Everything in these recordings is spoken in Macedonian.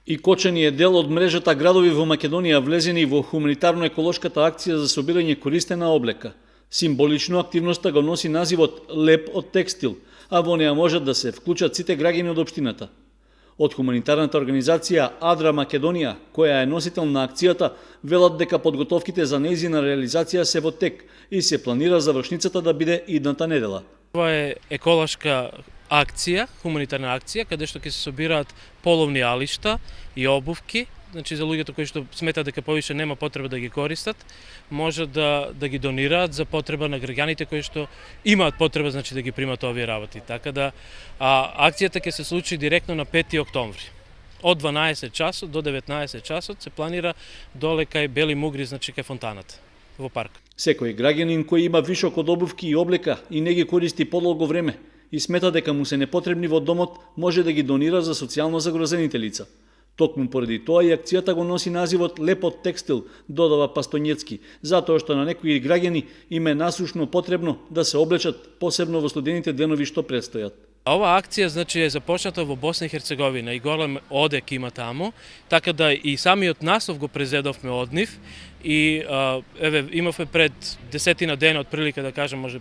И Кочани е дел од мрежата градови во Македонија влезени во хуманитарно-еколошката акција за собирање користена облека. Символично активноста го носи називот Леп од текстил, а во неа можат да се вклучат сите граѓани од општината. Од хуманитарната организација Адра Македонија, која е носител на акцијата, велат дека подготовките за нејзина реализација се во тек и се планира завршницата да биде идната недела. Ова е еколошка акција, хуманитарна акција, каде што ќе се собираат половни алишта и обувки, значи за луѓето кои што сметаат дека повише нема потреба да ги користат, можат да ги донираат за потреба на граѓаните кои што имаат потреба, значи да ги примат овие работи. Така да акцијата ќе се случи директно на 5 октомври. Од 12 часот до 19 часот се планира доле кај Бели Мугри, значи кај фонтаната во парк. Секој граѓанин кој има вишок од обувки и облека и не ги користи подолго време и смета дека му се непотребни во домот, може да ги донира за социјално загрозените лица. Токму поради тоа и акцијата го носи називот Леп од текстил, додава Пастоњецки, затоа што на некои граѓани им е насушно потребно да се облечат, посебно во студените денови што предстојат. Ова акција значи е започната во Босна и Херцеговина и голем одек има таму, така да и самиот наслов го презедовме од нив и имавме пред 10 дена од прилика да кажем, може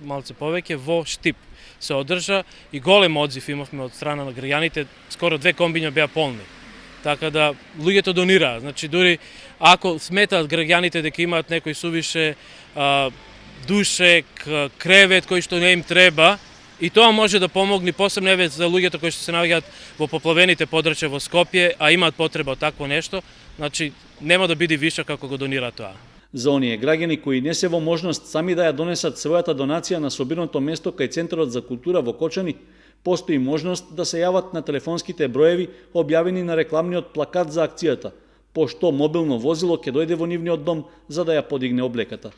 малце повеќе, во Штип се одржа и голем одзив имавме од страна на граѓаните, скоро 2 комбиња беа полни. Така да луѓето донираат, значи дури ако сметаат граѓаните дека имаат некој сувише душек, кревет кој што не им треба, и тоа може да помогне посебно за луѓето кои што се наоѓаат во поплавените подрачја во Скопје, а имаат потреба од такво нешто, значи нема да биде више како го донира тоа. За оние граѓани кои не се во можност сами да ја донесат својата донација на собирното место кај Центарот за култура во Кочани, постои можност да се јават на телефонските броеви објавени на рекламниот плакат за акцијата, пошто мобилно возило ќе дојде во нивниот дом за да ја подигне облеката.